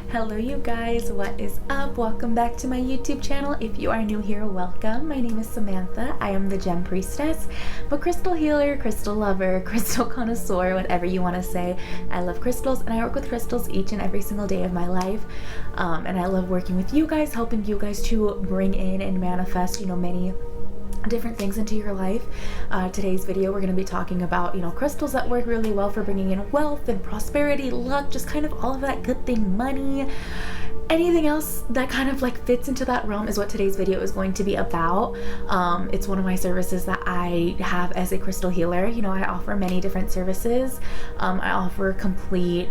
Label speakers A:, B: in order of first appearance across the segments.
A: Hello you guys, what is up? Welcome back to my YouTube channel. If you are new here, welcome. My name is Samantha. I am the Gem Priestess. I'm a crystal healer, crystal lover, crystal connoisseur, whatever you want to say. I love crystals and I work with crystals each and every single day of my life. And I love working with you guys, helping you guys to bring in and manifest, many different things into your life. Today's video we're going to be talking about crystals that work really well for bringing in wealth and prosperity, luck, just kind of all of that good thing, money, anything else that kind of like fits into that realm is what today's video is going to be about. It's one of my services that I have as a crystal healer. I offer many different services. I offer complete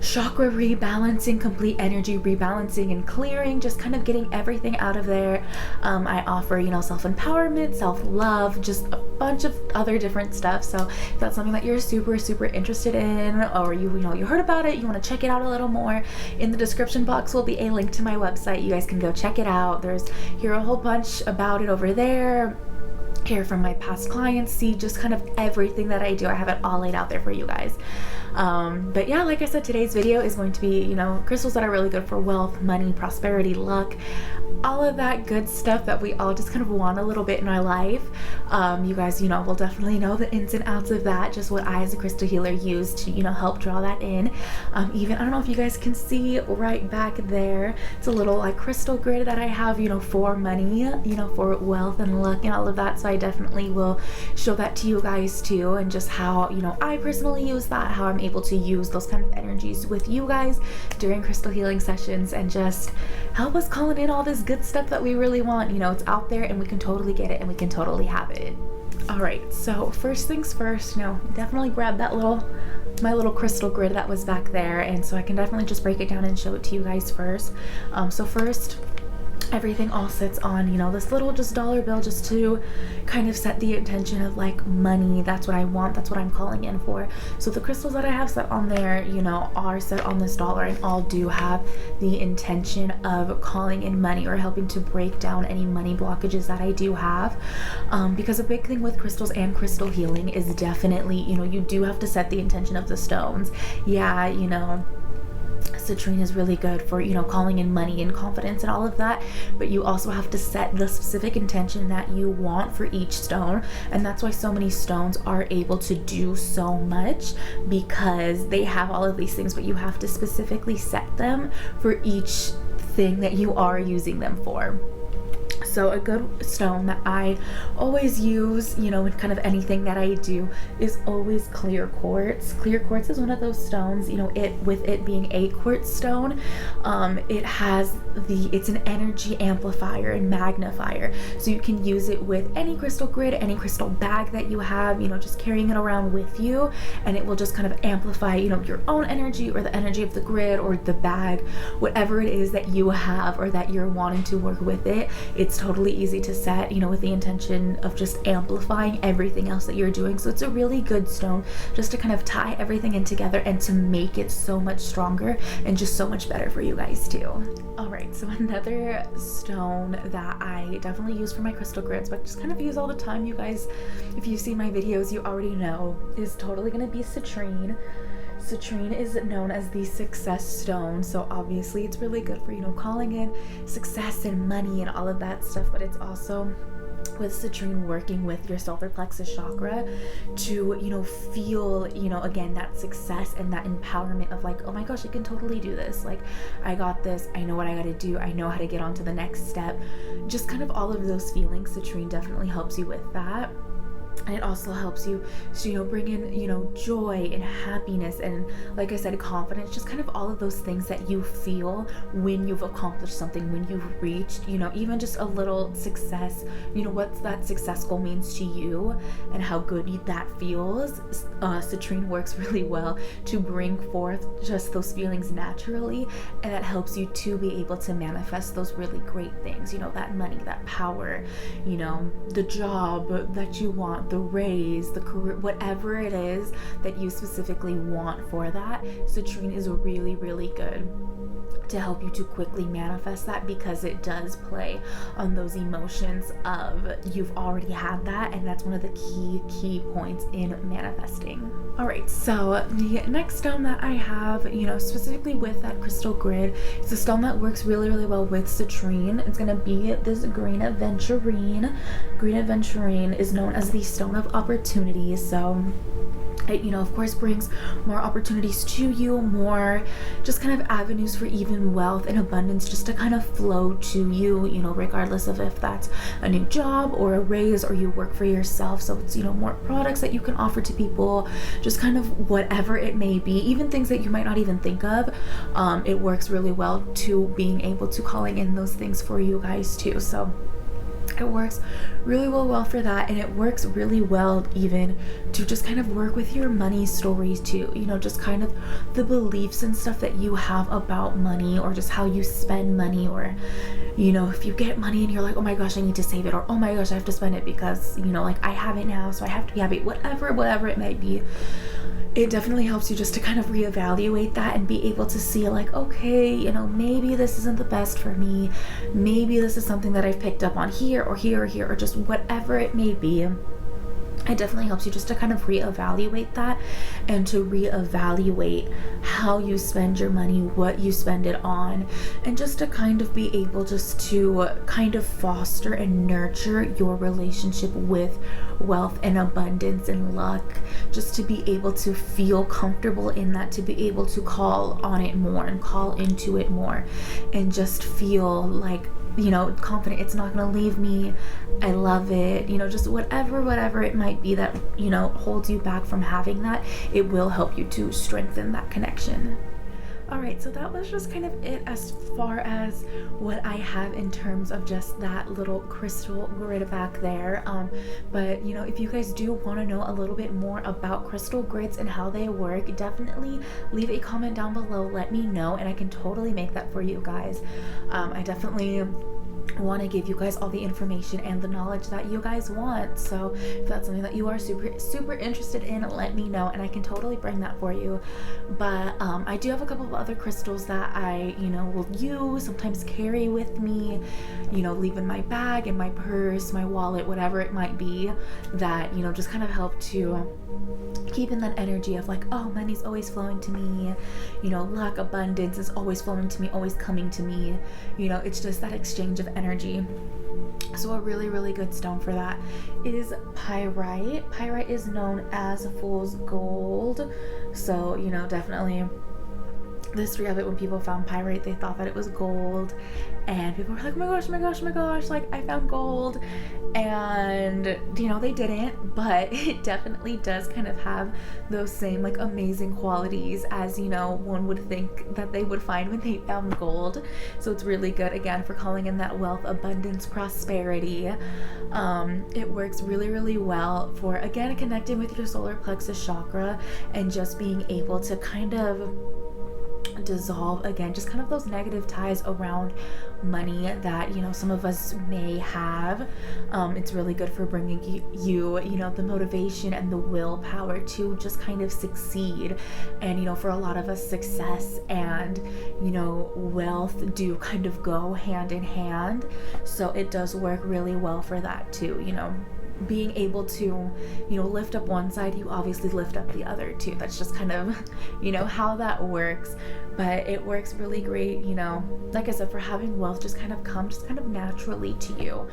A: chakra rebalancing, complete energy rebalancing and clearing, just kind of getting everything out of there. I offer self-empowerment, self-love, just a bunch of other different stuff. So if that's something that you're super interested in, or you heard about it, you want to check it out a little more, in the description box will be a link to my website. You guys can go check it out. Hear a whole bunch about it over there. Hear from my past clients, see just kind of everything that I do. I have it all laid out there for you guys. But yeah, like I said, today's video is going to be, crystals that are really good for wealth, money, prosperity, luck, all of that good stuff that we all just kind of want a little bit in our life. You guys, will definitely know the ins and outs of that, just what I as a crystal healer use to, help draw that in. Even, I don't know if you guys can see right back there, it's a little like crystal grid that I have, for money, for wealth and luck and all of that. So I definitely will show that to you guys too, and just how, I personally use that, how I'm able to use those kind of energies with you guys during crystal healing sessions and just help us calling in all this good stuff that we really want. It's out there and we can totally get it and we can totally have it. All right, so first things first, definitely grab that my little crystal grid that was back there, and so I can definitely just break it down and show it to you guys first. So first, everything all sits on this little just dollar bill, just to kind of set the intention of like money. That's what I want, that's what I'm calling in for. So the crystals that I have set on there are set on this dollar, and all do have the intention of calling in money or helping to break down any money blockages that I do have. Because a big thing with crystals and crystal healing is definitely you do have to set the intention of the stones. Citrine is really good for calling in money and confidence and all of that, but you also have to set the specific intention that you want for each stone. And that's why so many stones are able to do so much, because they have all of these things, but you have to specifically set them for each thing that you are using them for. So a good stone that I always use, in kind of anything that I do, is always clear quartz. Clear quartz is one of those stones, with it being a quartz stone, it's an energy amplifier and magnifier. So you can use it with any crystal grid, any crystal bag that you have, just carrying it around with you, and it will just kind of amplify, your own energy or the energy of the grid or the bag, whatever it is that you have or that you're wanting to work with it. It's totally easy to set, with the intention of just amplifying everything else that you're doing. So it's a really good stone just to kind of tie everything in together and to make it so much stronger and just so much better for you guys too. All right, so another stone that I definitely use for my crystal grids, but just kind of use all the time, you guys, if you see my videos, you already know, is totally going to be citrine. Citrine is known as the success stone, so obviously it's really good for again success and money and all of that stuff, but it's also with citrine working with your solar plexus chakra to feel again that success and that empowerment of like, oh my gosh, I can totally do this, like I got this, I know what I gotta do, I know how to get on to the next step, just kind of all of those feelings. Citrine definitely helps you with that. And it also helps you to, bring in, joy and happiness and, like I said, confidence, just kind of all of those things that you feel when you've accomplished something, when you've reached, even just a little success, what that success goal means to you and how good that feels. Citrine works really well to bring forth just those feelings naturally, and that helps you to be able to manifest those really great things, that money, that power, the job that you want, the raise, the career, whatever it is that you specifically want for that, citrine is really, really good to help you to quickly manifest that, because it does play on those emotions of you've already had that, and that's one of the key points in manifesting. All right, so the next stone that I have, specifically with that crystal grid, is a stone that works really, really well with citrine. It's gonna be this green Adventurine. Green Adventurine is known as the stone of opportunity, so it, of course, brings more opportunities to you, more just kind of avenues for even wealth and abundance just to kind of flow to you, regardless of if that's a new job or a raise or you work for yourself. So it's, more products that you can offer to people, just kind of whatever it may be, even things that you might not even think of. It works really well to being able to calling in those things for you guys too. So it works really well for that, and it works really well even to just kind of work with your money stories too, just kind of the beliefs and stuff that you have about money, or just how you spend money, or if you get money and you're like, oh my gosh, I need to save it, or oh my gosh, I have to spend it because like I have it now, so I have to be happy, whatever it might be. It definitely helps you just to kind of reevaluate that and be able to see like, okay, maybe this isn't the best for me. Maybe this is something that I've picked up on here or here or here, or just whatever it may be. It definitely helps you just to kind of reevaluate that, and to reevaluate how you spend your money, what you spend it on, and just to kind of be able just to kind of foster and nurture your relationship with wealth and abundance and luck, just to be able to feel comfortable in that, to be able to call on it more and call into it more, and just feel like, confident it's not going to leave me. I love it. Just whatever it might be that, holds you back from having that, it will help you to strengthen that connection. Alright, so that was just kind of it as far as what I have in terms of just that little crystal grid back there. But if you guys do want to know a little bit more about crystal grids and how they work, definitely leave a comment down below. Let me know, and I can totally make that for you guys. I definitely want to give you guys all the information and the knowledge that you guys want. So if that's something that you are super interested in, let me know, and I can totally bring that for you. But I do have a couple of other crystals that I will use, sometimes carry with me, leave in my bag, in my purse, my wallet, whatever it might be, that just kind of help to keep in that energy of like, oh, money's always flowing to me, luck, abundance is always flowing to me, always coming to me. It's just that exchange of energy. So a really, really good stone for that is pyrite. Pyrite is known as fool's gold. So, definitely the history of it, when people found pyrite, they thought that it was gold, and people were like, oh my gosh, like I found gold. And they didn't, but it definitely does kind of have those same like amazing qualities as one would think that they would find when they found gold. So it's really good, again, for calling in that wealth, abundance, prosperity. It works really, really well for, again, connecting with your solar plexus chakra, and just being able to kind of dissolve, again, just kind of those negative ties around money that some of us may have. It's really good for bringing you the motivation and the willpower to just kind of succeed. And for a lot of us, success and wealth do kind of go hand in hand, so it does work really well for that too. Being able to lift up one side, you obviously lift up the other too. That's just kind of how that works. But it works really great, like I said, for having wealth just kind of come just kind of naturally to you.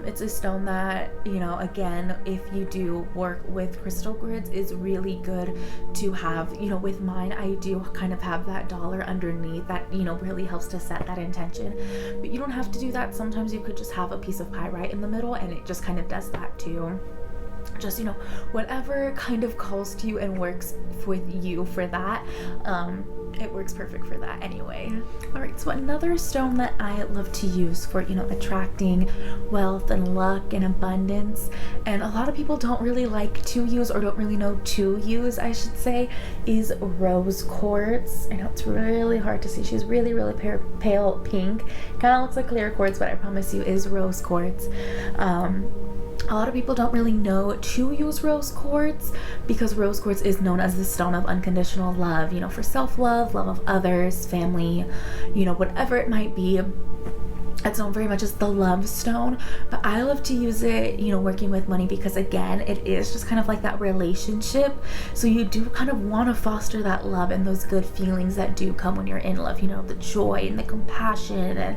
A: It's a stone that, again, if you do work with crystal grids, is really good to have. With mine, I do kind of have that dollar underneath that really helps to set that intention. But you don't have to do that. Sometimes you could just have a piece of pyrite in the middle, and it just kind of does that too. Just whatever kind of calls to you and works with you for that. It works perfect for that anyway. All right, so another stone that I love to use for attracting wealth and luck and abundance, and a lot of people don't really like to use, or don't really know to use, I should say, is rose quartz. I know it's really hard to see. She's really, really pale pink. Kind of looks like clear quartz, but I promise you is rose quartz. A lot of people don't really know to use rose quartz because rose quartz is known as the stone of unconditional love, you know, for self-love, love of others, family, you know, whatever it might be. It's known very much as the love stone, but I love to use it, you know, working with money because, again, it is just kind of like that relationship. So you do kind of want to foster that love and those good feelings that do come when you're in love, you know, the joy and the compassion and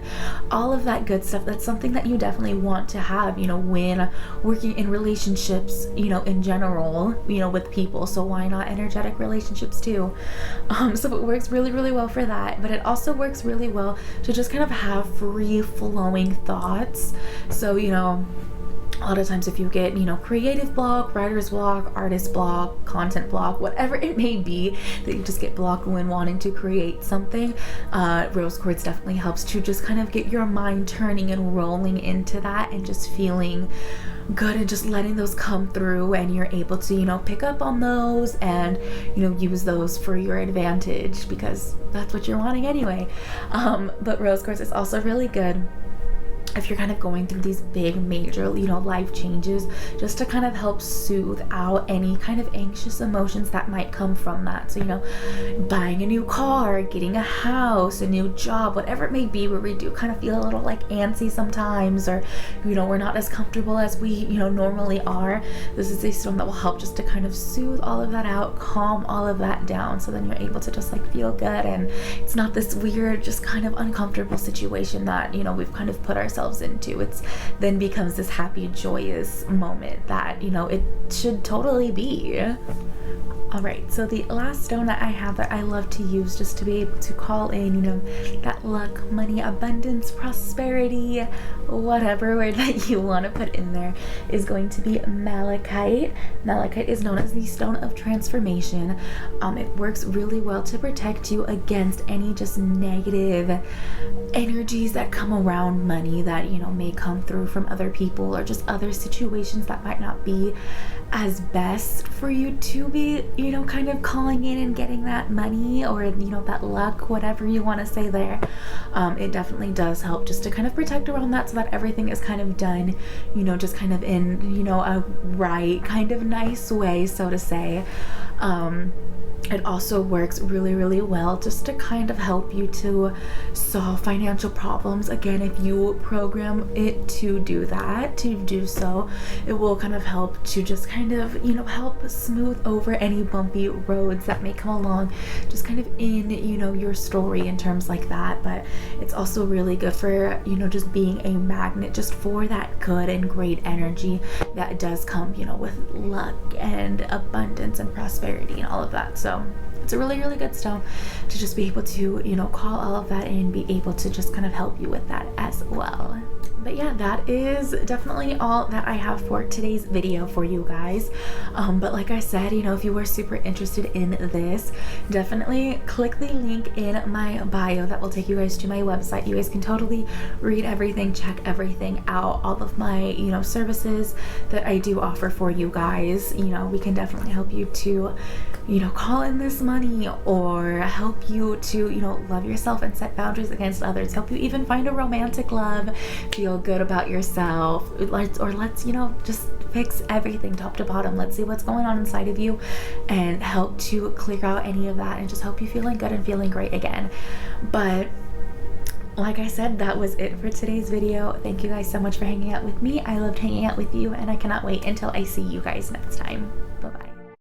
A: all of that good stuff. That's something that you definitely want to have, you know, when working in relationships, you know, in general, you know, with people. So why not energetic relationships too? So it works really, really well for that, but it also works really well to just kind of have free flowing thoughts. So, you know, a lot of times if you get, you know, creative block, writer's block, artist block, content block, whatever it may be that you just get blocked when wanting to create something, rose quartz definitely helps to just kind of get your mind turning and rolling into that and just feeling good and just letting those come through, and you're able to, you know, pick up on those and, you know, use those for your advantage because that's what you're wanting anyway. But rose quartz is also really good if you're kind of going through these big major, you know, life changes, just to kind of help soothe out any kind of anxious emotions that might come from that. So, you know, buying a new car, getting a house, a new job, whatever it may be, where we do kind of feel a little like antsy sometimes, or, you know, we're not as comfortable as we, you know, normally are. This is a stone that will help just to kind of soothe all of that out, calm all of that down, so then you're able to just like feel good, and it's not this weird, just kind of uncomfortable situation that, you know, we've kind of put ourselves into. It's then becomes this happy, joyous moment that, you know, it should totally be. Alright, so the last stone that I have that I love to use just to be able to call in, you know, that luck, money, abundance, prosperity, whatever word that you want to put in there, is going to be malachite. Malachite is known as the stone of transformation. It works really well to protect you against any just negative energies that come around money that, you know, may come through from other people or just other situations that might not be as best for you to be, you know, kind of calling in and getting that money or, you know, that luck, whatever you want to say there. It definitely does help just to kind of protect around that so that everything is kind of done, you know, just kind of in, you know, a right kind of nice way, so to say. It also works really, really well just to kind of help you to solve financial problems. Again, if you program it to do that, to do so, it will kind of help to just kind of, you know, help smooth over any bumpy roads that may come along, just kind of in, you know, your story in terms like that. But it's also really good for, you know, just being a magnet just for that good and great energy that does come, you know, with luck and abundance and prosperity and all of that. So it's a really, really good stone to just be able to, you know, call all of that in and be able to just kind of help you with that as well. But yeah, that is definitely all that I have for today's video for you guys. But like I said, you know, if you were super interested in this, definitely click the link in my bio that will take you guys to my website. You guys can totally read everything, check everything out, all of my, you know, services that I do offer for you guys. You know, we can definitely help you to, you know, call in this money, or help you to, you know, love yourself and set boundaries against others, help you even find a romantic love, feel good about yourself, or let's, you know, just fix everything top to bottom. Let's see what's going on inside of you and help to clear out any of that and just help you feeling good and feeling great again. But like I said, that was it for today's video. Thank you guys so much for hanging out with me. I loved hanging out with you, and I cannot wait until I see you guys next time.